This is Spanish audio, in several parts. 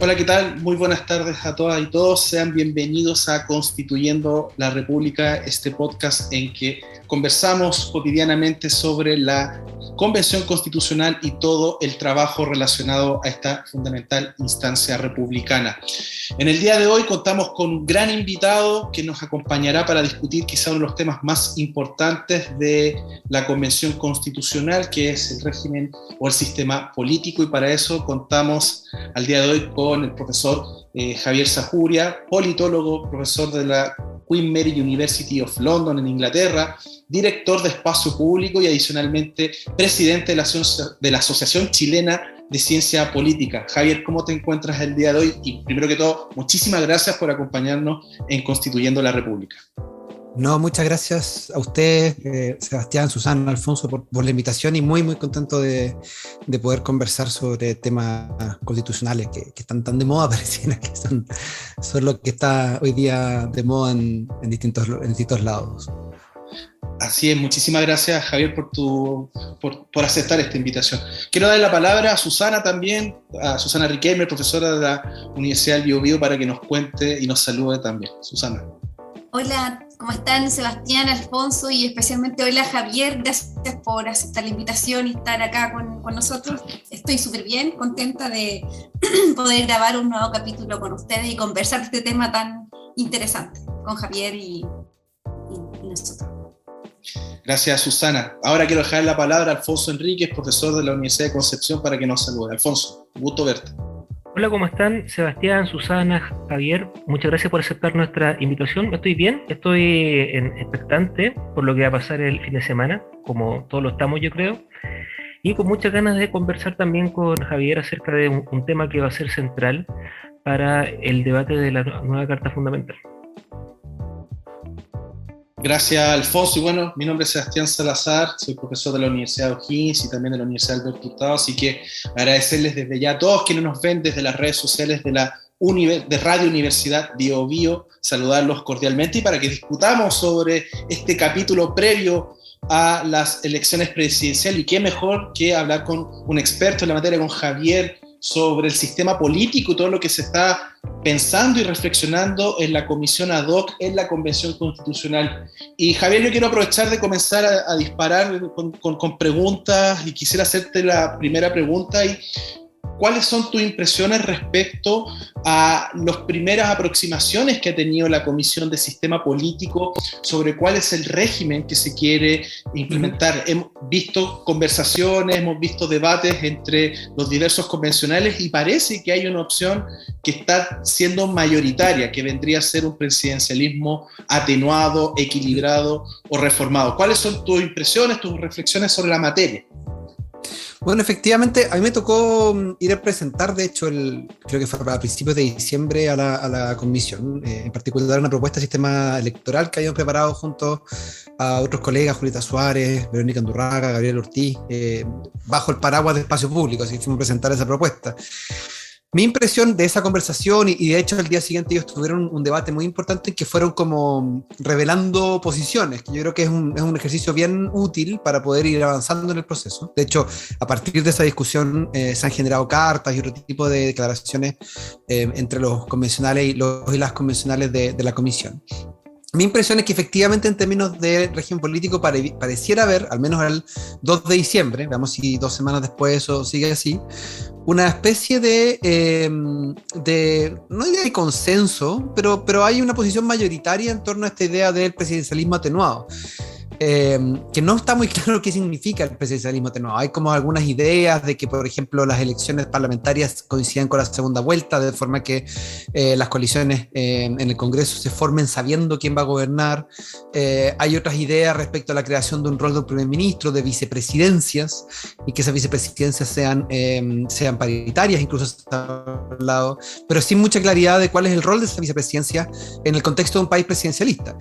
Hola, ¿qué tal? Muy buenas tardes a todas y todos. Sean bienvenidos a Constituyendo la República, este podcast en que conversamos cotidianamente sobre la Convención Constitucional y todo el trabajo relacionado a esta fundamental instancia republicana. En el día de hoy contamos con un gran invitado que nos acompañará para discutir quizá uno de los temas más importantes de la Convención Constitucional, que es el régimen o el sistema político, y para eso contamos al día de hoy con el profesor Javier Zajuria, politólogo, profesor de la Queen Mary University of London en Inglaterra, director de Espacio Público y adicionalmente presidente de la Asociación Chilena de Ciencia Política. Javier, ¿cómo te encuentras el día de hoy? Y primero que todo, muchísimas gracias por acompañarnos en Constituyendo la República. No, muchas gracias a ustedes, Sebastián, Susana, Alfonso, por la invitación, y muy contento de poder conversar sobre temas constitucionales que están tan de moda, pareciera que son lo que está hoy día de moda en distintos lados. Así es, muchísimas gracias, Javier, por aceptar esta invitación. Quiero dar la palabra a Susana también, a Susana Riquelme, profesora de la Universidad del Biobío, para que nos cuente y nos salude también. Susana. Hola, ¿cómo están Sebastián, Alfonso y especialmente hola Javier? Gracias por aceptar la invitación y estar acá con nosotros. Estoy súper bien, contenta de poder grabar un nuevo capítulo con ustedes y conversar de este tema tan interesante con Javier y nosotros. Gracias, Susana. Ahora quiero dejar la palabra a Alfonso Enríquez, profesor de la Universidad de Concepción, para que nos salude. Alfonso, gusto verte. Hola, ¿cómo están? Sebastián, Susana, Javier, muchas gracias por aceptar nuestra invitación. Estoy bien, estoy expectante por lo que va a pasar el fin de semana, como todos lo estamos, yo creo, y con muchas ganas de conversar también con Javier acerca de un tema que va a ser central para el debate de la nueva Carta Fundamental. Gracias, Alfonso. Y bueno, mi nombre es Sebastián Salazar, soy profesor de la Universidad de O'Higgins y también de la Universidad Alberto Hurtado, así que agradecerles desde ya a todos quienes nos ven desde las redes sociales de Radio Universidad Biobío, saludarlos cordialmente y para que discutamos sobre este capítulo previo a las elecciones presidenciales. Y qué mejor que hablar con un experto en la materia, con Javier, sobre el sistema político y todo lo que se está pensando y reflexionando en la comisión ad hoc en la Convención Constitucional. Y Javier, yo quiero aprovechar de comenzar a disparar con preguntas, y quisiera hacerte la primera pregunta. ¿Cuáles son tus impresiones respecto a las primeras aproximaciones que ha tenido la Comisión de Sistema Político sobre cuál es el régimen que se quiere implementar? Hemos visto conversaciones, hemos visto debates entre los diversos convencionales y parece que hay una opción que está siendo mayoritaria, que vendría a ser un presidencialismo atenuado, equilibrado o reformado. ¿Cuáles son tus impresiones, tus reflexiones sobre la materia? Bueno, efectivamente, a mí me tocó ir a presentar, de hecho, creo que fue a principios de diciembre a la comisión, en particular una propuesta de sistema electoral que habíamos preparado junto a otros colegas, Julieta Suárez, Verónica Andurraga, Gabriel Ortiz, bajo el paraguas de Espacio Público, así que fuimos a presentar esa propuesta. Mi impresión de esa conversación, y de hecho el día siguiente ellos tuvieron un debate muy importante en que fueron como revelando posiciones, que yo creo que es un ejercicio bien útil para poder ir avanzando en el proceso. De hecho, a partir de esa discusión se han generado cartas y otro tipo de declaraciones entre los convencionales y las convencionales de la comisión. Mi impresión es que efectivamente en términos de régimen político pareciera haber, al menos el 2 de diciembre, veamos si 2 semanas después eso sigue así, una especie no idea de consenso, pero hay una posición mayoritaria en torno a esta idea del presidencialismo atenuado. Que no está muy claro qué significa el presidencialismo atenuado. Hay como algunas ideas de que, por ejemplo, las elecciones parlamentarias coincidan con la segunda vuelta, de forma que las coaliciones en el Congreso se formen sabiendo quién va a gobernar. Hay otras ideas respecto a la creación de un rol de un primer ministro, de vicepresidencias, y que esas vicepresidencias sean paritarias, incluso se ha hablado, pero sin mucha claridad de cuál es el rol de esa vicepresidencia en el contexto de un país presidencialista.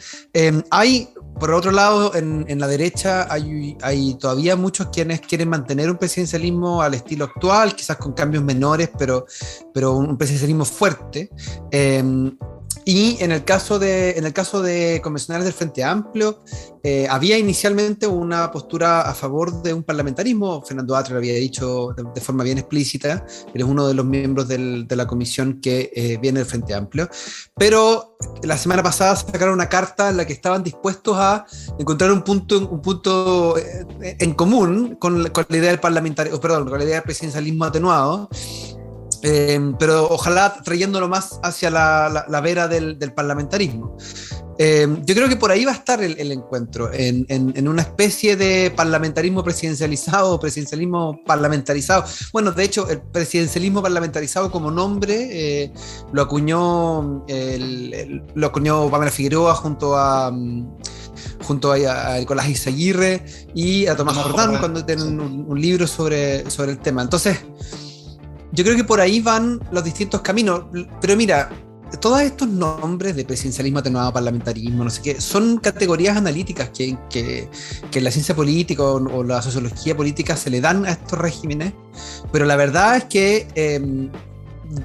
Hay, por otro lado, en la derecha hay todavía muchos quienes quieren mantener un presidencialismo al estilo actual, quizás con cambios menores, pero un presidencialismo fuerte. Y en el caso de convencionales del Frente Amplio, había inicialmente una postura a favor de un parlamentarismo. Fernando Atria lo había dicho de forma bien explícita, él es uno de los miembros de la comisión que viene del Frente Amplio, pero la semana pasada sacaron una carta en la que estaban dispuestos a encontrar un punto en común con la idea del parlamentarismo, perdón, con la idea del presidencialismo atenuado. Pero ojalá trayéndolo más hacia la vera del parlamentarismo. Yo creo que por ahí va a estar el encuentro, en una especie de parlamentarismo presidencializado o presidencialismo parlamentarizado. Bueno, de hecho, el presidencialismo parlamentarizado como nombre lo acuñó Pamela Figueroa junto a Nicolás Izaguirre y a Tomás Jordán cuando tienen un libro sobre el tema. Entonces, yo creo que por ahí van los distintos caminos, pero mira, todos estos nombres de presidencialismo atenuado, parlamentarismo, no sé qué, son categorías analíticas que en la ciencia política o la sociología política se le dan a estos regímenes, pero la verdad es que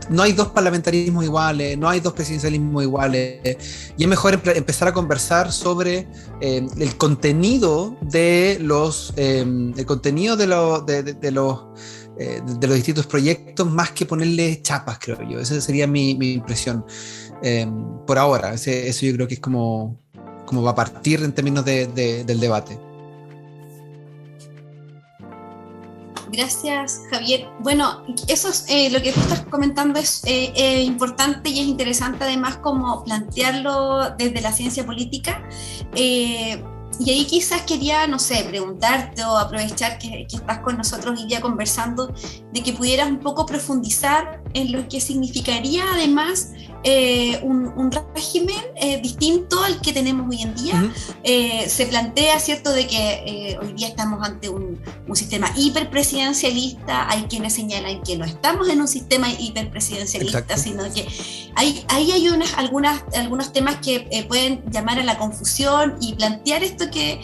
no hay dos parlamentarismos iguales, no hay dos presidencialismos iguales, y es mejor empezar a conversar sobre el contenido de los distintos proyectos, más que ponerle chapas, creo yo. Esa sería mi impresión por ahora. Eso yo creo que es como va a partir en términos del debate. Gracias, Javier. Bueno, eso es, lo que tú estás comentando es importante y es interesante además como plantearlo desde la ciencia política. Y ahí quizás quería, no sé, preguntarte o aprovechar que estás con nosotros hoy día conversando, de que pudieras un poco profundizar en lo que significaría además un régimen distinto al que tenemos hoy en día. Uh-huh. Se plantea, ¿cierto?, de que hoy día estamos ante un sistema hiperpresidencialista. Hay quienes señalan que no estamos en un sistema hiperpresidencialista, exacto, sino que ahí hay algunos temas que pueden llamar a la confusión y plantear esto que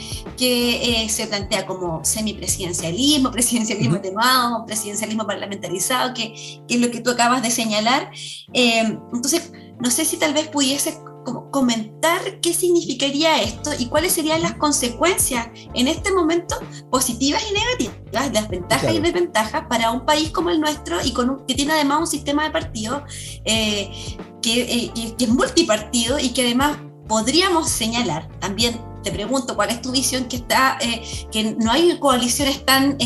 se plantea como semipresidencialismo, presidencialismo atenuado, presidencialismo parlamentarizado, que es lo que tú acabas de señalar. Entonces, no sé si tal vez pudieses comentar qué significaría esto y cuáles serían las consecuencias en este momento, positivas y negativas, las ventajas, claro, y desventajas para un país como el nuestro y que tiene además un sistema de partidos que es multipartido y que además podríamos señalar. También te pregunto, ¿cuál es tu visión que no hay coaliciones tan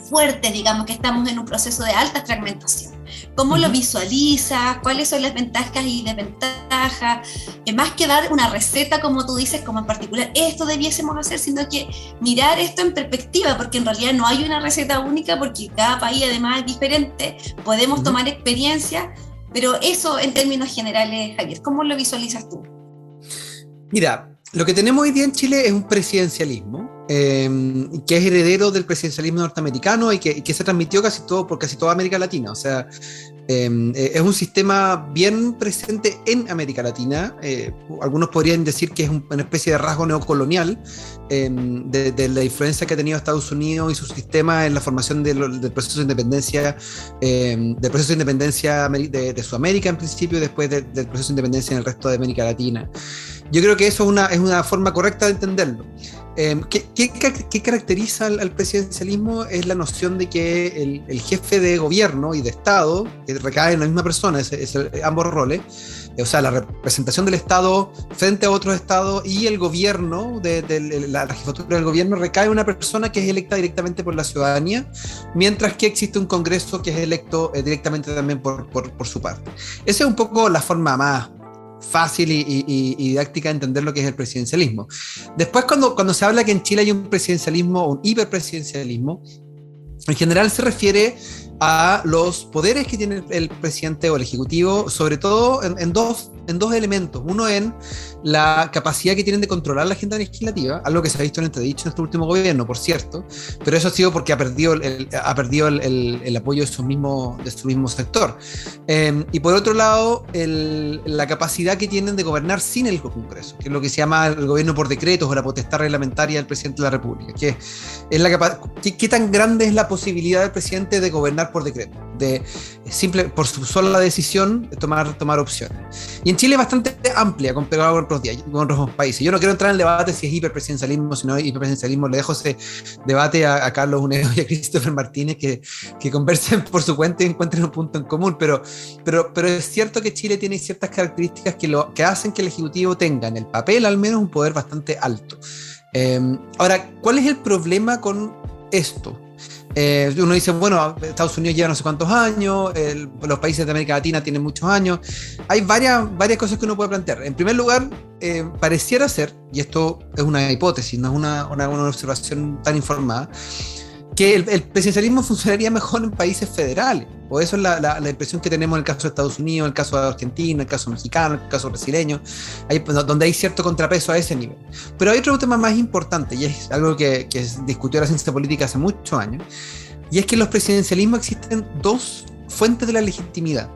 fuertes, digamos, que estamos en un proceso de alta fragmentación? ¿Cómo lo visualizas? ¿Cuáles son las ventajas y desventajas? Más que dar una receta, como tú dices, como en particular, esto debiésemos hacer, sino que mirar esto en perspectiva, porque en realidad no hay una receta única, porque cada país además es diferente, podemos tomar experiencia, pero eso en términos generales, Javier, ¿cómo lo visualizas tú? Mira, lo que tenemos hoy día en Chile es un presidencialismo que es heredero del presidencialismo norteamericano y que se transmitió por casi toda América Latina. O sea, es un sistema bien presente en América Latina. Algunos podrían decir que es una especie de rasgo neocolonial de la influencia que ha tenido Estados Unidos y su sistema en la formación del proceso de independencia, de Sudamérica en principio, y después del proceso de independencia en el resto de América Latina. Yo creo que eso es una forma correcta de entenderlo. ¿Qué caracteriza al presidencialismo? Es la noción de que el jefe de gobierno y de Estado, que recae en la misma persona, ambos roles, o sea, la representación del Estado frente a otros Estados y el gobierno, la jefatura del gobierno, recae en una persona que es electa directamente por la ciudadanía, mientras que existe un Congreso que es electo directamente también por su parte. Esa es un poco la forma más fácil y didáctica de entender lo que es el presidencialismo. Después, cuando se habla que en Chile hay un presidencialismo o un hiperpresidencialismo, en general se refiere a los poderes que tiene el presidente o el ejecutivo, sobre todo en dos elementos. Uno en la capacidad que tienen de controlar la agenda legislativa, algo que se ha visto en entredicho en este último gobierno, por cierto, pero eso ha sido porque ha perdido el apoyo de su mismo sector. Y por otro lado, la capacidad que tienen de gobernar sin el Congreso, que es lo que se llama el gobierno por decretos o la potestad reglamentaria del presidente de la República, que es ¿qué tan grande es la posibilidad del presidente de gobernar por decreto? de simple, por su sola decisión, de tomar opciones. Y en Chile es bastante amplia comparado con otros países. Yo no quiero entrar en el debate si es hiperpresidencialismo, si no es hiperpresidencialismo. Le dejo ese debate a Carlos Hunedo y a Christopher Martínez que conversen por su cuenta y encuentren un punto en común. Pero es cierto que Chile tiene ciertas características que hacen que el Ejecutivo tenga, en el papel al menos, un poder bastante alto. Ahora, ¿cuál es el problema con esto? Uno dice, bueno, Estados Unidos lleva no sé cuántos años, los países de América Latina tienen muchos años. Hay varias cosas que uno puede plantear. En primer lugar, pareciera ser, y esto es una hipótesis, no es una observación tan informada, que el presidencialismo funcionaría mejor en países federales, o eso es la impresión que tenemos en el caso de Estados Unidos, en el caso de Argentina, en el caso mexicano, en el caso brasileño, donde hay cierto contrapeso a ese nivel. Pero hay otro tema más importante, y es algo que se discutió en la ciencia política hace muchos años, y es que en los presidencialismos existen dos fuentes de la legitimidad.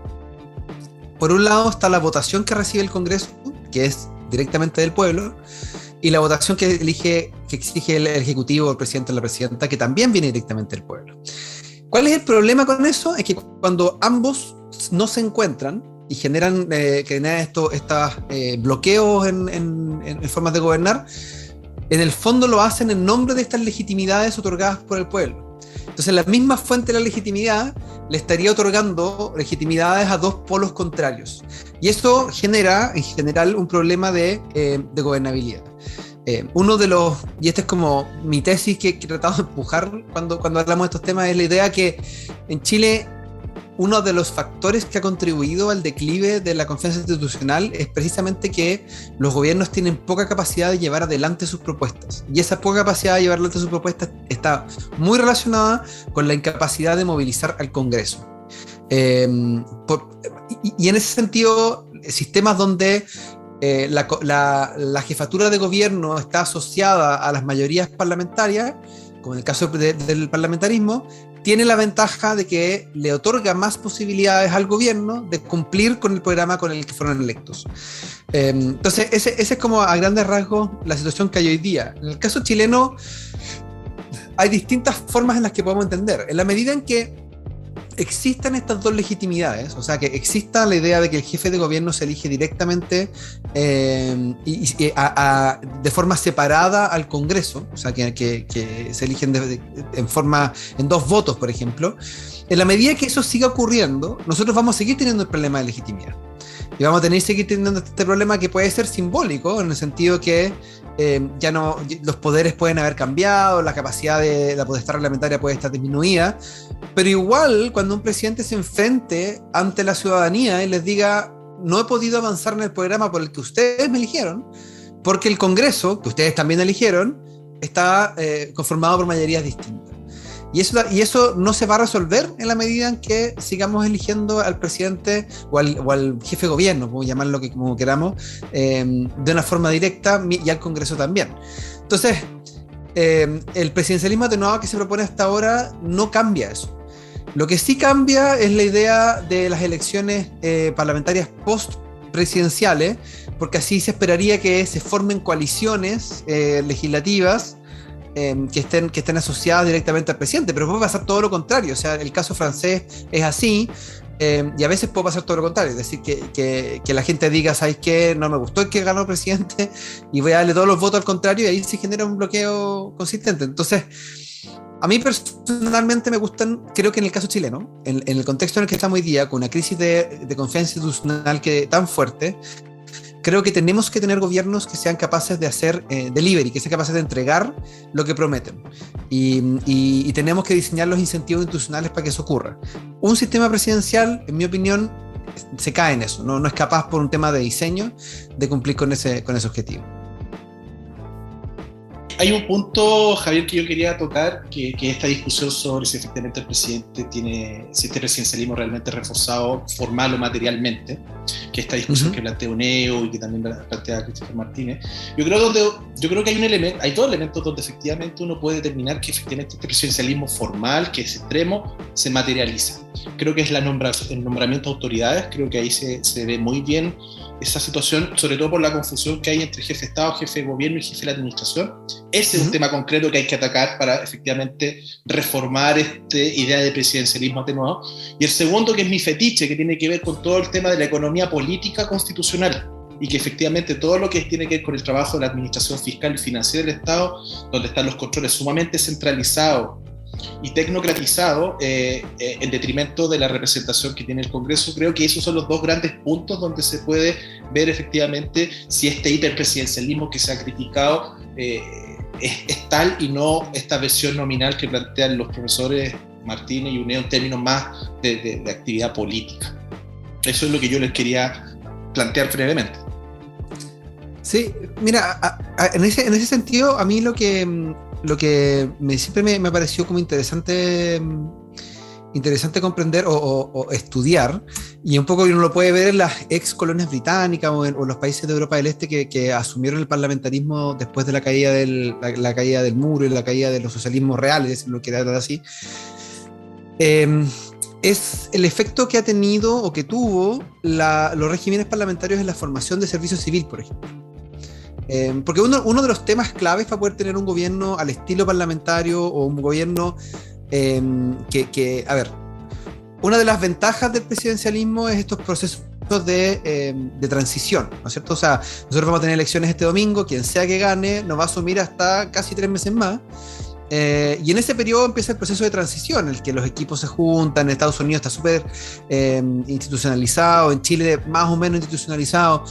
Por un lado está la votación que recibe el Congreso, que es directamente del pueblo, y la votación que exige el Ejecutivo, el presidente o la presidenta, que también viene directamente del pueblo. ¿Cuál es el problema con eso? Es que cuando ambos no se encuentran y generan estos bloqueos en formas de gobernar, en el fondo lo hacen en nombre de estas legitimidades otorgadas por el pueblo. Entonces la misma fuente de la legitimidad le estaría otorgando legitimidades a dos polos contrarios. Y eso genera, en general, un problema de gobernabilidad. Uno de los, y esta es como mi tesis que he tratado de empujar cuando hablamos de estos temas, es la idea que en Chile uno de los factores que ha contribuido al declive de la confianza institucional es precisamente que los gobiernos tienen poca capacidad de llevar adelante sus propuestas. Y esa poca capacidad de llevar adelante sus propuestas está muy relacionada con la incapacidad de movilizar al Congreso. Y en ese sentido, sistemas donde la jefatura de gobierno está asociada a las mayorías parlamentarias, como en el caso del parlamentarismo, tiene la ventaja de que le otorga más posibilidades al gobierno de cumplir con el programa con el que fueron electos. Entonces, ese es como a grandes rasgos la situación que hay hoy día. En el caso chileno, hay distintas formas en las que podemos entender. En la medida en que existan estas dos legitimidades, o sea, que exista la idea de que el jefe de gobierno se elige directamente de forma separada al Congreso, o sea, que se eligen en dos votos, por ejemplo. En la medida que eso siga ocurriendo, nosotros vamos a seguir teniendo el problema de legitimidad. Y vamos a seguir teniendo este problema que puede ser simbólico, en el sentido que ya no, los poderes pueden haber cambiado, la capacidad de la potestad reglamentaria puede estar disminuida, pero igual cuando un presidente se enfrente ante la ciudadanía y les diga, no he podido avanzar en el programa por el que ustedes me eligieron, porque el Congreso, que ustedes también eligieron, está conformado por mayorías distintas. Y eso no se va a resolver en la medida en que sigamos eligiendo al presidente o al jefe de gobierno, podemos llamarlo como queramos, de una forma directa, y al Congreso también. Entonces, el presidencialismo atenuado que se propone hasta ahora no cambia eso. Lo que sí cambia es la idea de las elecciones parlamentarias post-presidenciales, porque así se esperaría que se formen coaliciones legislativas que estén asociadas directamente al presidente, pero puede pasar todo lo contrario. O sea, el caso francés es así, y a veces puede pasar todo lo contrario, es decir, que la gente diga, ¿sabes qué? No me gustó el que ganó el presidente y voy a darle todos los votos al contrario, y ahí se genera un bloqueo consistente. Entonces, a mí personalmente me gustan, creo que en el caso chileno, en el contexto en el que estamos hoy día, con una crisis de confianza institucional tan fuerte, creo que tenemos que tener gobiernos que sean capaces de hacer delivery, que sean capaces de entregar lo que prometen. Y tenemos que diseñar los incentivos institucionales para que eso ocurra. Un sistema presidencial, en mi opinión, se cae en eso. No es capaz, por un tema de diseño, de cumplir con ese objetivo. Hay un punto, Javier, que yo quería tocar, que esta discusión sobre si efectivamente el presidente si este presidencialismo realmente reforzado formal o materialmente, que esta discusión que plantea Uneo y que también plantea Christopher Martínez, yo creo que hay dos elementos donde efectivamente uno puede determinar que efectivamente este presidencialismo formal, que es extremo, se materializa. Creo que es el nombramiento de autoridades, creo que ahí se ve muy bien esa situación, sobre todo por la confusión que hay entre jefe de Estado, jefe de gobierno y jefe de la administración. Ese es un tema concreto que hay que atacar para efectivamente reformar esta idea de presidencialismo atenuado. Y el segundo, que es mi fetiche, que tiene que ver con todo el tema de la economía política constitucional, y que efectivamente todo lo que tiene que ver con el trabajo de la administración fiscal y financiera del Estado, donde están los controles sumamente centralizados y tecnocratizado en detrimento de la representación que tiene el Congreso. Creo que esos son los dos grandes puntos donde se puede ver efectivamente si este hiperpresidencialismo que se ha criticado es tal y no esta versión nominal que plantean los profesores Martínez y Uneo en términos más de actividad política. Eso es lo que yo les quería plantear brevemente. Sí, mira, en ese sentido, a mí lo que siempre me pareció como interesante comprender o estudiar, y un poco uno lo puede ver en las ex colonias británicas o en los países de Europa del Este que asumieron el parlamentarismo después de la caída del muro y la caída de los socialismos reales, lo que era así, es el efecto que ha tenido o que tuvo los regímenes parlamentarios en la formación de servicio civil, por ejemplo. Porque uno de los temas claves para poder tener un gobierno al estilo parlamentario o un gobierno a ver, una de las ventajas del presidencialismo es estos procesos de transición, ¿no es cierto? O sea, nosotros vamos a tener elecciones este domingo, quien sea que gane nos va a asumir hasta casi 3 meses más. Y en ese periodo empieza el proceso de transición, en el que los equipos se juntan. En Estados Unidos está súper institucionalizado, en Chile más o menos institucionalizado,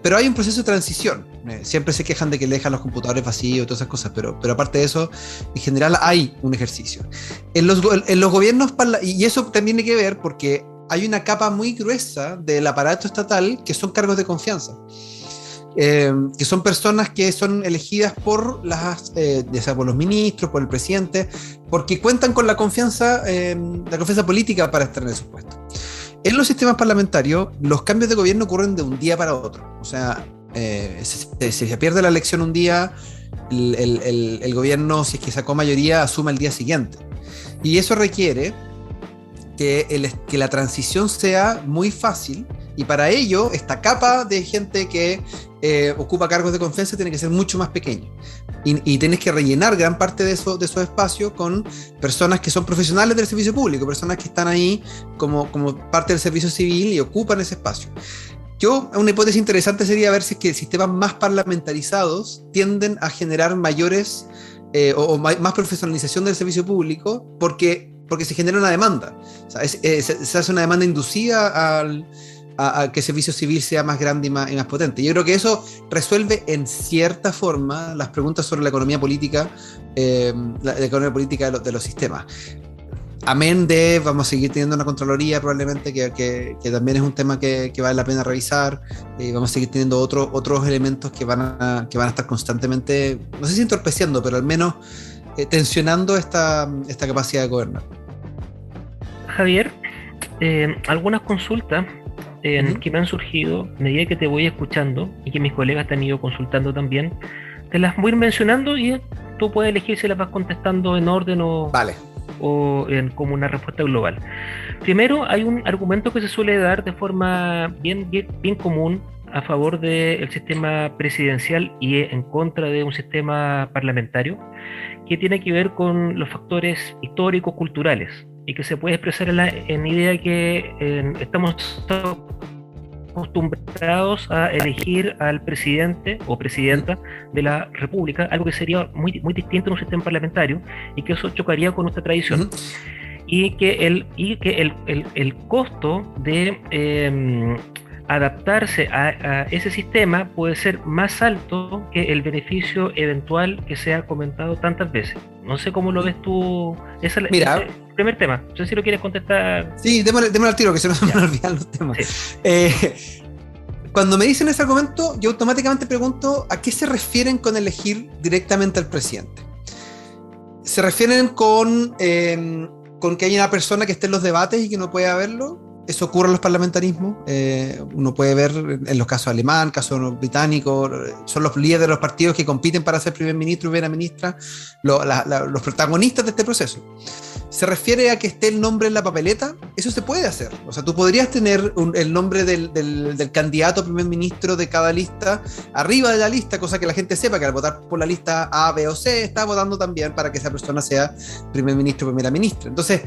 pero hay un proceso de transición. Siempre se quejan de que le dejan los computadores vacíos y todas esas cosas, pero aparte de eso, en general hay un ejercicio. En los gobiernos, y eso también tiene que ver porque hay una capa muy gruesa del aparato estatal que son cargos de confianza. Que son personas que son elegidas por ya sea por los ministros, por el presidente, porque cuentan con la confianza política para estar en esos puestos. En los sistemas parlamentarios, los cambios de gobierno ocurren de un día para otro. O sea, si se pierde la elección un día, el gobierno, si es que sacó mayoría, asume el día siguiente. Y eso requiere que la transición sea muy fácil, y para ello esta capa de gente que ocupa cargos de confianza tiene que ser mucho más pequeña, y tienes que rellenar gran parte de esos espacios con personas que son profesionales del servicio público, personas que están ahí como parte del servicio civil y ocupan ese espacio. Una hipótesis interesante sería ver si es que sistemas más parlamentarizados tienden a generar mayores más profesionalización del servicio público, porque se genera una demanda. O sea, se hace una demanda inducida a que el servicio civil sea más grande y más potente. Yo creo que eso resuelve en cierta forma las preguntas sobre la economía política, de los sistemas. Amén de, vamos a seguir teniendo una Contraloría probablemente, que también es un tema que vale la pena revisar. Vamos a seguir teniendo otros elementos que van a estar constantemente, no sé si entorpeciendo, pero al menos tensionando esta capacidad de gobernar. Javier, algunas consultas que me han surgido a medida que te voy escuchando y que mis colegas te han ido consultando también, te las voy a ir mencionando y tú puedes elegir si las vas contestando en orden o como una respuesta global. Primero, hay un argumento que se suele dar de forma bien común a favor del sistema presidencial y en contra de un sistema parlamentario, que tiene que ver con los factores históricos, culturales, y que se puede expresar en idea que estamos acostumbrados a elegir al presidente o presidenta de la República, algo que sería muy, muy distinto en un sistema parlamentario, y que eso chocaría con nuestra tradición. Y que el costo de adaptarse a ese sistema puede ser más alto que el beneficio eventual que se ha comentado tantas veces. No sé cómo lo ves tú. Mira, ese primer tema. No sé si lo quieres contestar. Sí, démosle al tiro, que se nos van a olvidar los temas. Sí. Cuando me dicen ese argumento, yo automáticamente pregunto ¿a qué se refieren con elegir directamente al presidente? ¿Se refieren con que haya una persona que esté en los debates y que no pueda verlo? eso ocurre en los parlamentarismos. Uno puede ver en los casos alemán, casos británicos, son los líderes de los partidos que compiten para ser primer ministro y primera ministra, los protagonistas de este proceso. Se refiere a que esté el nombre en la papeleta, eso se puede hacer. O sea, tú podrías tener el nombre del candidato a primer ministro de cada lista arriba de la lista, cosa que la gente sepa que al votar por la lista A, B o C está votando también para que esa persona sea primer ministro o primera ministra. Entonces,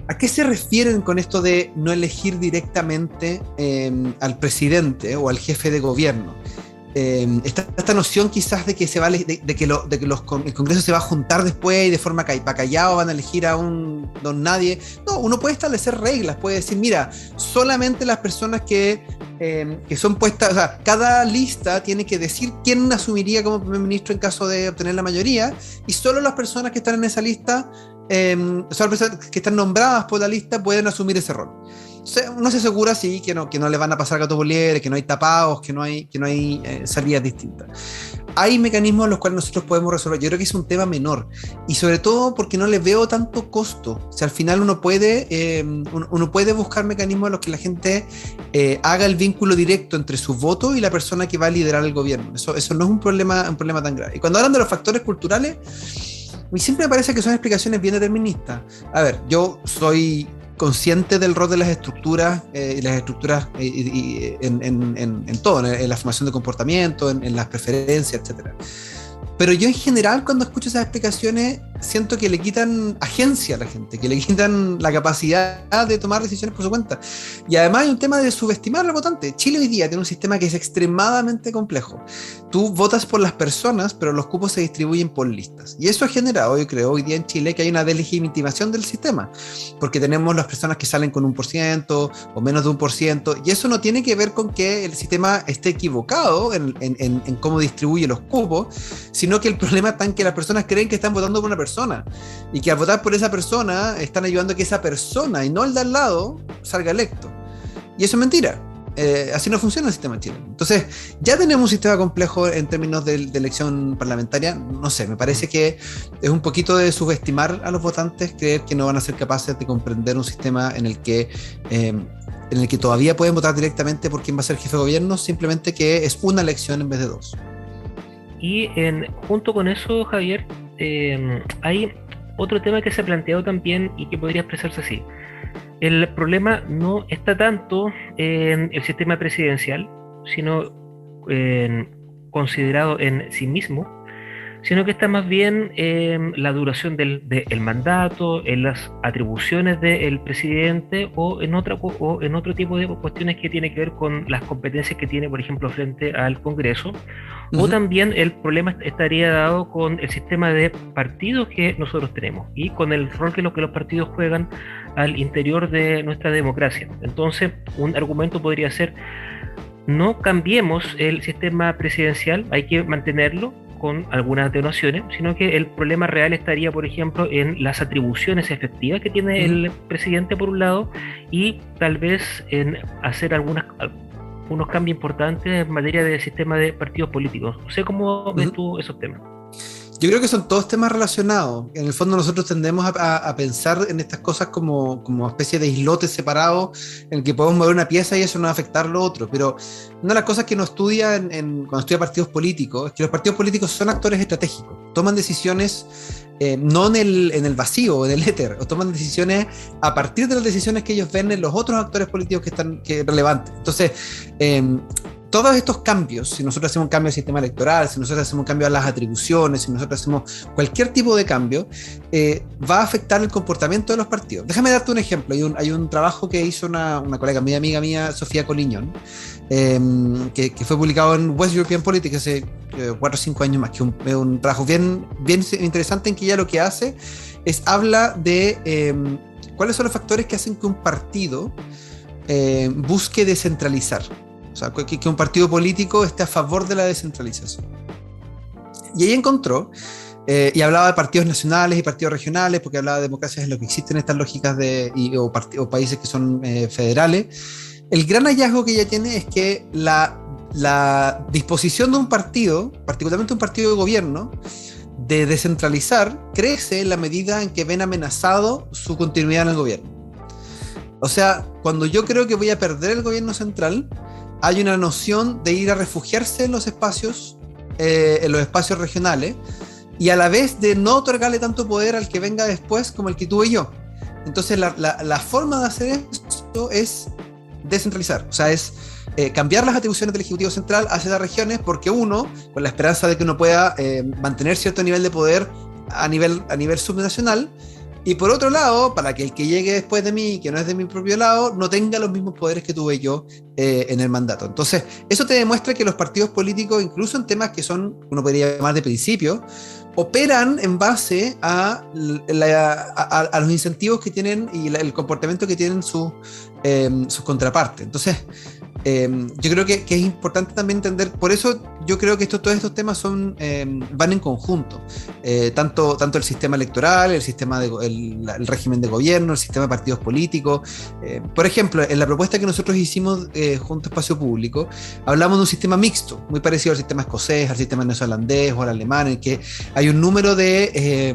¿a qué se refieren con esto de no elegir directamente al presidente o al jefe de gobierno? Esta noción quizás de que el Congreso se va a juntar después y de forma callado van a elegir a un don nadie. No, uno puede establecer reglas, puede decir, mira, solamente las personas que son puestas, o sea, cada lista tiene que decir quién asumiría como primer ministro en caso de obtener la mayoría, y solo las personas que están en esa lista, solo las personas que están nombradas por la lista pueden asumir ese rol. Uno se asegura, sí, que no le van a pasar gato por liebre, que no hay tapados, que no hay salidas distintas. Hay mecanismos en los cuales nosotros podemos resolver. Yo creo que es un tema menor, y sobre todo porque no le veo tanto costo. O sea, al final uno puede buscar mecanismos en los que la gente haga el vínculo directo entre su voto y la persona que va a liderar el gobierno. Eso no es un problema tan grave. Y cuando hablan de los factores culturales, a mí siempre me parece que son explicaciones bien deterministas. A ver, yo soy consciente del rol de las estructuras en todo, en la formación de comportamiento, en las preferencias, etcétera. Pero yo en general, cuando escucho esas explicaciones, siento que le quitan agencia a la gente, que le quitan la capacidad de tomar decisiones por su cuenta. Y además hay un tema de subestimar al votante. Chile hoy día tiene un sistema que es extremadamente complejo. Tú votas por las personas, pero los cupos se distribuyen por listas. Y eso ha generado, yo creo, hoy día en Chile que hay una delegitimación del sistema, porque tenemos las personas que salen con 1% o menos de 1%, y eso no tiene que ver con que el sistema esté equivocado en cómo distribuye los cupos, sino que el problema está en que las personas creen que están votando por una persona, y que al votar por esa persona están ayudando a que esa persona y no el de al lado salga electo. Y eso es mentira. Así no funciona el sistema en Chile. Entonces, ya tenemos un sistema complejo en términos de elección parlamentaria. No sé, me parece que es un poquito de subestimar a los votantes, creer que no van a ser capaces de comprender un sistema en el que todavía pueden votar directamente por quién va a ser jefe de gobierno, simplemente que es una elección en vez de dos. Y junto con eso, Javier, hay otro tema que se ha planteado también y que podría expresarse así. El problema no está tanto en el sistema presidencial, sino considerado en sí mismo, sino que está más bien en la duración del mandato, en las atribuciones del presidente o en otro tipo de cuestiones que tiene que ver con las competencias que tiene, por ejemplo, frente al Congreso. O también el problema estaría dado con el sistema de partidos que nosotros tenemos y con el rol que los partidos juegan al interior de nuestra democracia. Entonces, un argumento podría ser: no cambiemos el sistema presidencial, hay que mantenerlo con algunas atenuaciones, sino que el problema real estaría, por ejemplo, en las atribuciones efectivas que tiene el presidente por un lado, y tal vez en hacer unos cambios importantes en materia de sistema de partidos políticos. No sé cómo ves tú esos temas. Yo creo que son todos temas relacionados. En el fondo nosotros tendemos a pensar en estas cosas como especie de islotes separados en el que podemos mover una pieza y eso no va a afectar lo otro. Pero una de las cosas que uno estudia cuando estudia partidos políticos es que los partidos políticos son actores estratégicos. Toman decisiones no en el vacío o en el éter, o toman decisiones a partir de las decisiones que ellos ven en los otros actores políticos que están relevantes. Entonces, todos estos cambios, si nosotros hacemos un cambio al sistema electoral, si nosotros hacemos un cambio a las atribuciones, si nosotros hacemos cualquier tipo de cambio, va a afectar el comportamiento de los partidos. Déjame darte un ejemplo. Hay un trabajo que hizo una colega, muy amiga mía, Sofía Coliñón, que fue publicado en West European Politics hace 4 o 5 años más, que es un trabajo bien interesante, en que ella lo que hace es habla de cuáles son los factores que hacen que un partido busque descentralizar. O sea, que un partido político esté a favor de la descentralización. Y ella encontró, y hablaba de partidos nacionales y partidos regionales, porque hablaba de democracias en lo que existen estas lógicas o países que son federales. El gran hallazgo que ella tiene es que la disposición de un partido, particularmente un partido de gobierno, de descentralizar, crece en la medida en que ven amenazado su continuidad en el gobierno. O sea, cuando yo creo que voy a perder el gobierno central, hay una noción de ir a refugiarse en los espacios regionales, y a la vez de no otorgarle tanto poder al que venga después como el que tuve yo. Entonces la forma de hacer esto es descentralizar, o sea, es cambiar las atribuciones del Ejecutivo Central hacia las regiones, porque uno, con la esperanza de que uno pueda mantener cierto nivel de poder a nivel subnacional, y por otro lado, para que el que llegue después de mí, que no es de mi propio lado, no tenga los mismos poderes que tuve yo en el mandato. Entonces, eso te demuestra que los partidos políticos, incluso en temas que son, uno podría llamar de principio, operan en base a los incentivos que tienen y el comportamiento que tienen sus contrapartes. Entonces, yo creo que es importante también entender, por eso yo creo que todos estos temas van en conjunto, tanto el sistema electoral, el régimen de gobierno, el sistema de partidos políticos. Por ejemplo, en la propuesta que nosotros hicimos junto a Espacio Público, hablamos de un sistema mixto, muy parecido al sistema escocés, al sistema neozelandés o al alemán, en que hay un número de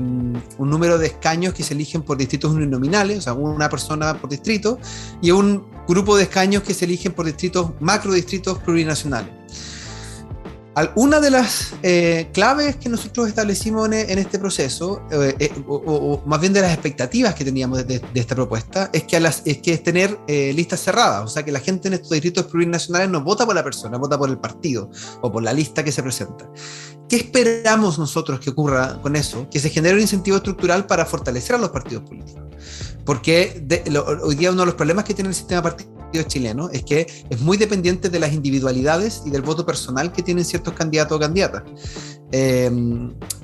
escaños que se eligen por distritos uninominales, o sea, una persona por distrito, y un grupo de escaños que se eligen por macrodistritos plurinacionales. Una de las claves que nosotros establecimos en este proceso, o más bien de las expectativas que teníamos de esta propuesta, es que es tener listas cerradas, o sea, que la gente en estos distritos plurinacionales no vota por la persona, vota por el partido o por la lista que se presenta. ¿Qué esperamos nosotros que ocurra con eso? Que se genere un incentivo estructural para fortalecer a los partidos políticos. Porque hoy día uno de los problemas que tiene el sistema de partidos chileno es que es muy dependiente de las individualidades y del voto personal que tienen ciertos candidatos o candidatas.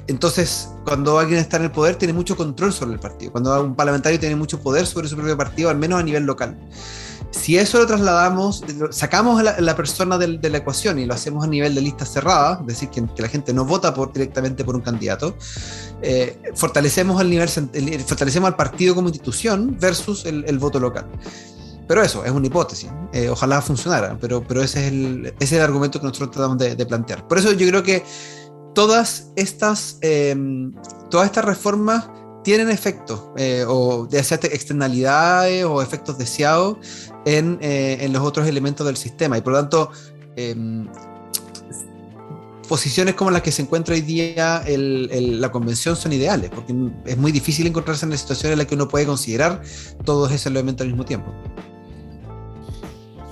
Entonces, cuando alguien está en el poder, tiene mucho control sobre el partido. Cuando un parlamentario tiene mucho poder sobre su propio partido, al menos a nivel local. Si eso lo trasladamos, sacamos a la persona de la ecuación y lo hacemos a nivel de lista cerrada, es decir, que la gente no vota directamente por un candidato, fortalecemos al partido como institución versus el voto local. Pero eso es una hipótesis, ojalá funcionara, pero ese es el argumento que nosotros tratamos de plantear. Por eso yo creo que todas estas reformas tienen efectos, o ya sea externalidades o efectos deseados en los otros elementos del sistema, y por lo tanto posiciones como las que se encuentra hoy día la convención son ideales, porque es muy difícil encontrarse en una situación en la que uno puede considerar todos esos elementos al mismo tiempo.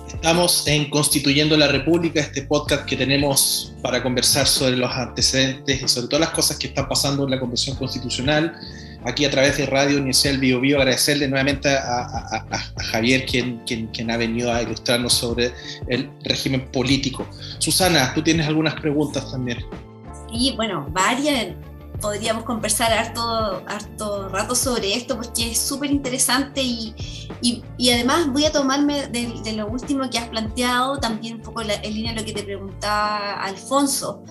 Estamos en Constituyendo la República, este podcast que tenemos para conversar sobre los antecedentes y sobre todas las cosas que están pasando en la Convención Constitucional, aquí a través de Radio Universidad del Biobío. Agradecerle nuevamente a Javier, quien ha venido a ilustrarnos sobre el régimen político. Susana, tú tienes algunas preguntas también. Sí, bueno, varias. Podríamos conversar harto rato sobre esto porque es súper interesante y además voy a tomarme de lo último que has planteado, también un poco en línea de lo que te preguntaba Alfonso.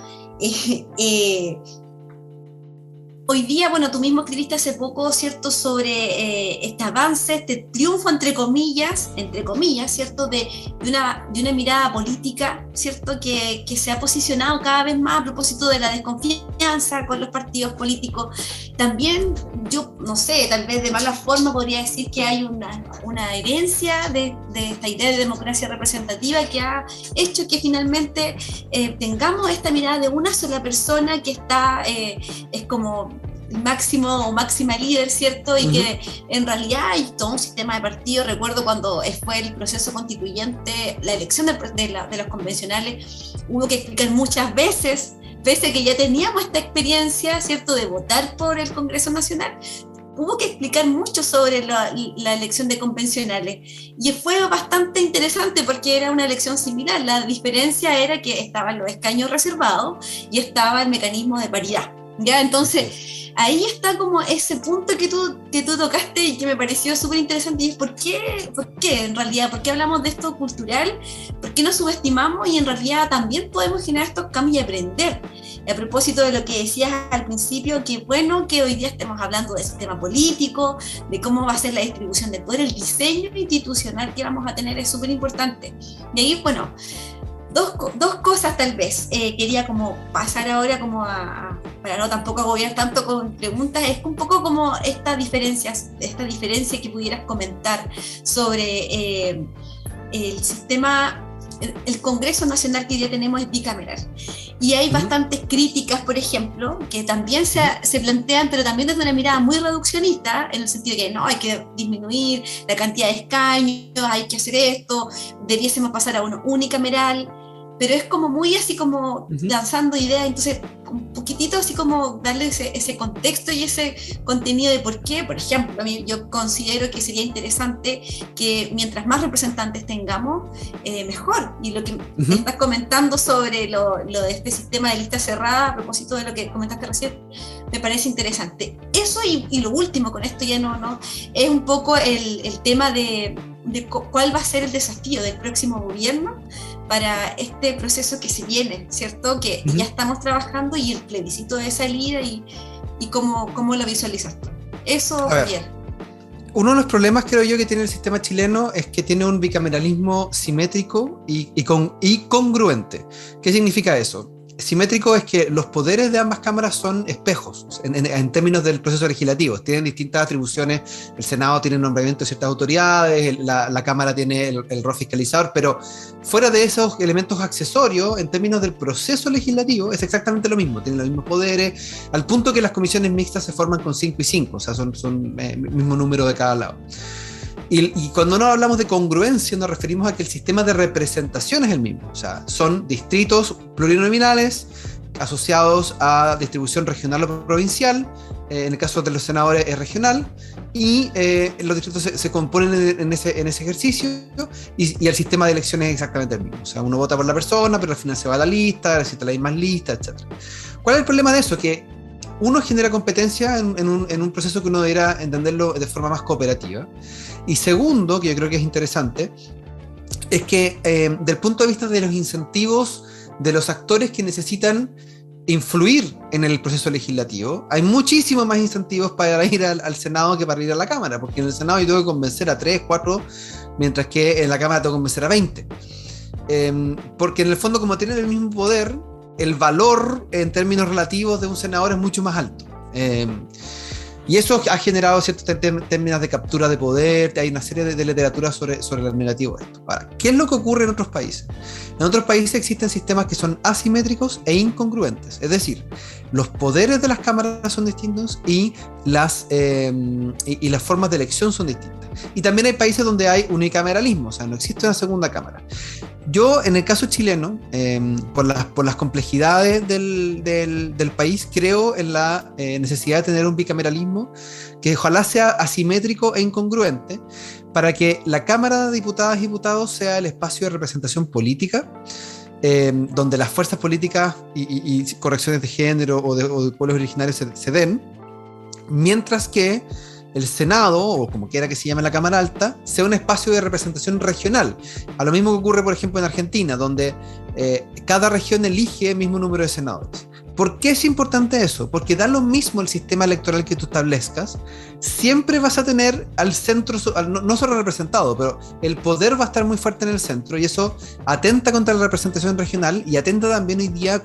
Hoy día, bueno, tú mismo escribiste hace poco, ¿cierto?, sobre este avance, este triunfo, entre comillas, ¿cierto?, de una mirada política, ¿cierto?, que se ha posicionado cada vez más a propósito de la desconfianza con los partidos políticos. También, yo no sé, tal vez de mala forma podría decir que hay una herencia de esta idea de democracia representativa que ha hecho que finalmente tengamos esta mirada de una sola persona que está, es como máximo o máxima líder, ¿cierto? Y que en realidad hay todo un sistema de partidos. Recuerdo cuando fue el proceso constituyente, la elección de los convencionales, hubo que explicar muchas veces, pese a que ya teníamos esta experiencia, ¿cierto?, de votar por el Congreso Nacional, hubo que explicar mucho sobre la elección de convencionales. Y fue bastante interesante porque era una elección similar. La diferencia era que estaban los escaños reservados y estaba el mecanismo de paridad. ¿Ya? Entonces, ahí está como ese punto que tú tocaste y que me pareció súper interesante, y es ¿por qué en realidad? ¿Por qué hablamos de esto cultural? ¿Por qué nos subestimamos? Y en realidad también podemos generar estos cambios y aprender. A propósito de lo que decías al principio, que bueno que hoy día estemos hablando del sistema político, de cómo va a ser la distribución del poder, el diseño institucional que vamos a tener es súper importante. Y ahí, bueno, Dos cosas tal vez. Quería como pasar ahora como para no tampoco agobiar tanto con preguntas, es un poco como esta diferencia que pudieras comentar sobre el sistema. El Congreso Nacional que ya tenemos es bicameral y hay bastantes críticas, por ejemplo, que también se plantean, pero también desde una mirada muy reduccionista, en el sentido de que no, hay que disminuir la cantidad de escaños, hay que hacer esto, debiésemos pasar a uno unicameral, pero es como muy así como lanzando ideas, entonces un poquitito así como darle ese contexto y ese contenido de por qué. Por ejemplo, yo considero que sería interesante que mientras más representantes tengamos, mejor. Y lo que me estás comentando sobre lo de este sistema de lista cerrada, a propósito de lo que comentaste recién, me parece interesante. Eso y lo último, con esto ya no es un poco el tema de cuál va a ser el desafío del próximo gobierno para este proceso que se viene, ¿cierto? Que ya estamos trabajando y el plebiscito de salida y cómo lo visualizas tú. Eso, Javier. Uno de los problemas, creo yo, que tiene el sistema chileno es que tiene un bicameralismo simétrico y congruente. ¿Qué significa eso? Simétrico es que los poderes de ambas cámaras son espejos en términos del proceso legislativo. Tienen distintas atribuciones. El Senado tiene el nombramiento de ciertas autoridades, la Cámara tiene el rol fiscalizador, pero fuera de esos elementos accesorios, en términos del proceso legislativo, es exactamente lo mismo. Tienen los mismos poderes, al punto que las comisiones mixtas se forman con 5 y 5, o sea, son el mismo número de cada lado. Y cuando no hablamos de congruencia, nos referimos a que el sistema de representación es el mismo. O sea, son distritos plurinominales asociados a distribución regional o provincial. En el caso de los senadores es regional. Y los distritos se componen en ese ejercicio. Y el sistema de elecciones es exactamente el mismo. O sea, uno vota por la persona, pero al final se va a la lista, existe la misma lista, etc. ¿Cuál es el problema de eso? Que uno genera competencia en un proceso que uno debería entenderlo de forma más cooperativa. Y segundo, que yo creo que es interesante, es que del punto de vista de los incentivos de los actores que necesitan influir en el proceso legislativo, hay muchísimos más incentivos para ir al Senado que para ir a la Cámara, porque en el Senado yo tengo que convencer a 3, 4, mientras que en la Cámara tengo que convencer a 20. Porque en el fondo, como tienen el mismo poder, el valor en términos relativos de un senador es mucho más alto. Y eso ha generado ciertos términos de captura de poder. Hay una serie de literatura sobre el negativo de esto. Ahora, ¿qué es lo que ocurre en otros países? En otros países existen sistemas que son asimétricos e incongruentes. Es decir, los poderes de las cámaras son distintos y las formas de elección son distintas. Y también hay países donde hay unicameralismo, o sea, no existe una segunda cámara. Yo, en el caso chileno, por las complejidades del país, creo en la necesidad de tener un bicameralismo que ojalá sea asimétrico e incongruente para que la Cámara de Diputadas y Diputados sea el espacio de representación política, donde las fuerzas políticas y correcciones de género o de pueblos originarios se den, mientras que el Senado, o como quiera que se llame la Cámara Alta, sea un espacio de representación regional. A lo mismo que ocurre, por ejemplo, en Argentina, donde cada región elige el mismo número de senadores. ¿Por qué es importante eso? Porque da lo mismo el sistema electoral que tú establezcas, siempre vas a tener al centro, no solo representado, pero el poder va a estar muy fuerte en el centro, y eso atenta contra la representación regional y atenta también hoy día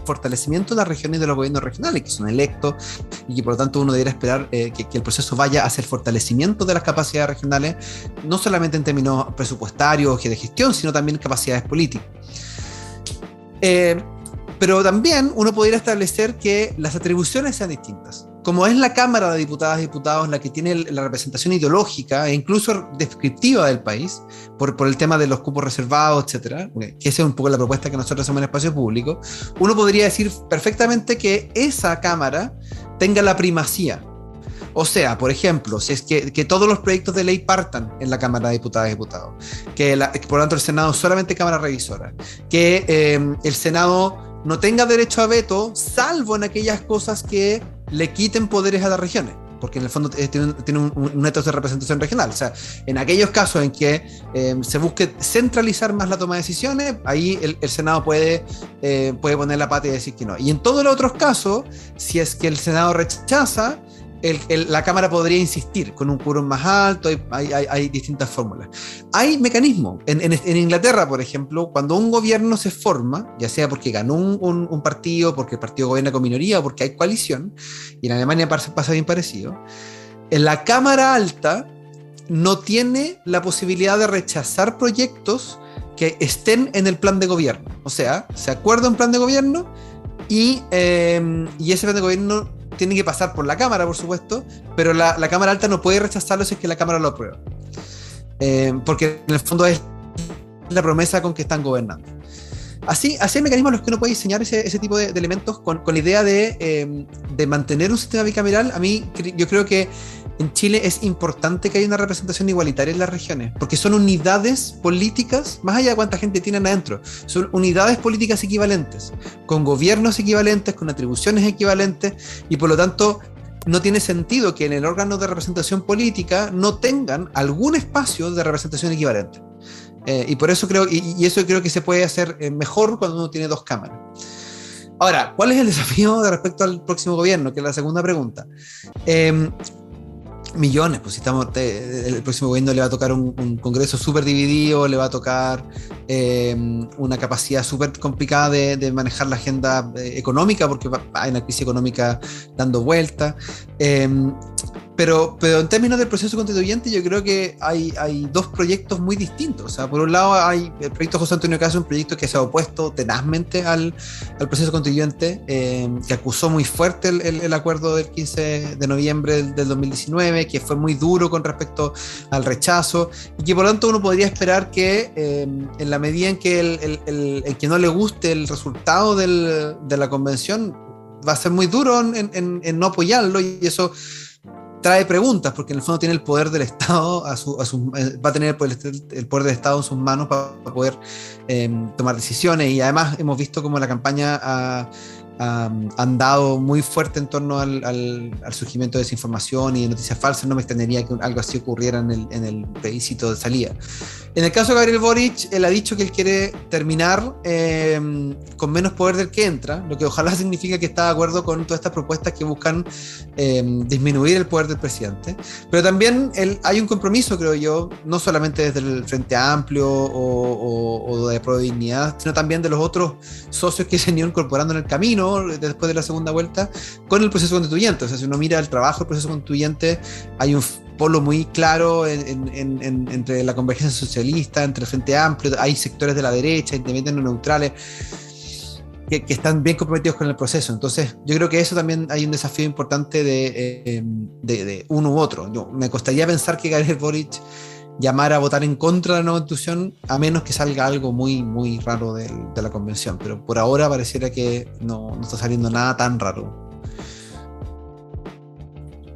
fortalecimiento de las regiones y de los gobiernos regionales que son electos y que por lo tanto uno debería esperar que el proceso vaya hacia el fortalecimiento de las capacidades regionales, no solamente en términos presupuestarios y de gestión, sino también capacidades políticas. Pero también uno podría establecer que las atribuciones sean distintas. Como es la Cámara de Diputadas y Diputados la que tiene la representación ideológica e incluso descriptiva del país, por el tema de los cupos reservados, etcétera, que esa es un poco la propuesta que nosotros hacemos en espacio público, uno podría decir perfectamente que esa Cámara tenga la primacía. O sea, por ejemplo, si es que todos los proyectos de ley partan en la Cámara de Diputadas y Diputados, que por lo tanto el Senado solamente Cámara Revisora, que el Senado no tenga derecho a veto, salvo en aquellas cosas que le quiten poderes a las regiones, porque en el fondo tiene un ethos de representación regional. O sea, en aquellos casos en que se busque centralizar más la toma de decisiones, ahí el Senado puede poner la pata y decir que no. Y en todos los otros casos, si es que el Senado rechaza, la Cámara podría insistir con un quórum más alto, hay distintas fórmulas. Hay mecanismos. En Inglaterra, por ejemplo, cuando un gobierno se forma, ya sea porque ganó un partido, porque el partido gobierna con minoría o porque hay coalición, y en Alemania pasa bien parecido, en la Cámara Alta no tiene la posibilidad de rechazar proyectos que estén en el plan de gobierno. O sea, se acuerda un plan de gobierno y ese plan de gobierno tiene que pasar por la Cámara, por supuesto, pero la Cámara Alta no puede rechazarlo si es que la Cámara lo aprueba. Porque en el fondo es la promesa con que están gobernando. Así hay mecanismos en los que uno puede diseñar ese tipo de elementos con la idea de mantener un sistema bicameral. Yo creo que en Chile es importante que haya una representación igualitaria en las regiones, porque son unidades políticas, más allá de cuánta gente tienen adentro, son unidades políticas equivalentes, con gobiernos equivalentes, con atribuciones equivalentes, y por lo tanto no tiene sentido que en el órgano de representación política no tengan algún espacio de representación equivalente. Y por eso eso creo que se puede hacer mejor cuando uno tiene dos cámaras. Ahora, ¿cuál es el desafío de respecto al próximo gobierno? Que es la segunda pregunta. Millones, pues el próximo gobierno le va a tocar un Congreso súper dividido, le va a tocar una capacidad súper complicada de manejar la agenda económica, porque hay una crisis económica dando vuelta. Pero en términos del proceso constituyente, yo creo que hay dos proyectos muy distintos. O sea, por un lado hay el proyecto José Antonio Caz, un proyecto que se ha opuesto tenazmente al proceso constituyente, que acusó muy fuerte el acuerdo del 15 de noviembre del 2019, que fue muy duro con respecto al rechazo, y que por lo tanto uno podría esperar que en la medida en que el que no le guste el resultado de la convención, va a ser muy duro en no apoyarlo, y eso trae preguntas, porque en el fondo tiene el poder del Estado va a tener el poder del Estado en sus manos para poder tomar decisiones. Y además hemos visto como la campaña ha andado muy fuerte en torno al surgimiento de desinformación y de noticias falsas. No me extrañaría que algo así ocurriera en el plebiscito de salida. En el caso de Gabriel Boric, él ha dicho que él quiere terminar con menos poder del que entra, lo que ojalá significa que está de acuerdo con todas estas propuestas que buscan disminuir el poder del presidente. Pero también hay un compromiso, creo yo, no solamente desde el Frente Amplio o de Pro Dignidad, sino también de los otros socios que se han ido incorporando en el camino después de la segunda vuelta con el proceso constituyente. O sea, si uno mira el trabajo del proceso constituyente, hay un polo muy claro entre la convergencia socialista, entre el Frente Amplio, hay sectores de la derecha, independientes o neutrales, que están bien comprometidos con el proceso. Entonces, yo creo que eso también hay un desafío importante de uno u otro. Me costaría pensar que Gabriel Boric llamara a votar en contra de la nueva constitución, a menos que salga algo muy, muy raro de la convención. Pero por ahora pareciera que no está saliendo nada tan raro.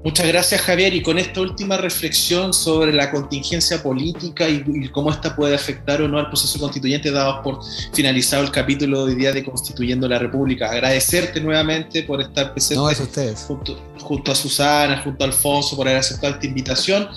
Muchas gracias, Javier, y con esta última reflexión sobre la contingencia política y cómo esta puede afectar o no al proceso constituyente, damos por finalizado el capítulo de hoy día de Constituyendo la República. Agradecerte nuevamente por estar presente. No, es ustedes. Junto a Susana, junto a Alfonso, por haber aceptado esta invitación,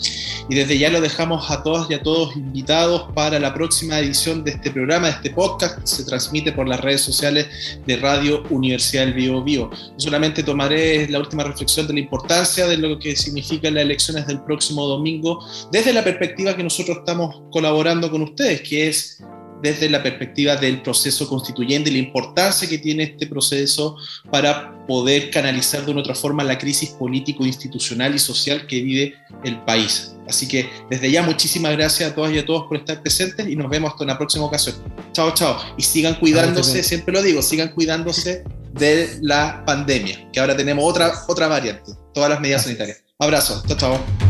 y desde ya lo dejamos a todas y a todos invitados para la próxima edición de este programa, de este podcast, que se transmite por las redes sociales de Radio Universidad del Biobío. No solamente tomaré la última reflexión de la importancia de lo que significan las elecciones del próximo domingo desde la perspectiva que nosotros estamos colaborando con ustedes, que es desde la perspectiva del proceso constituyente y la importancia que tiene este proceso para poder canalizar de una otra forma la crisis político-institucional y social que vive el país. Así que desde ya muchísimas gracias a todas y a todos por estar presentes, y nos vemos hasta una próxima ocasión. Chao, chao. Y sigan cuidándose, siempre lo digo, sigan cuidándose de la pandemia, que ahora tenemos otra variante, todas las medidas sanitarias. Abrazo, chao, chao.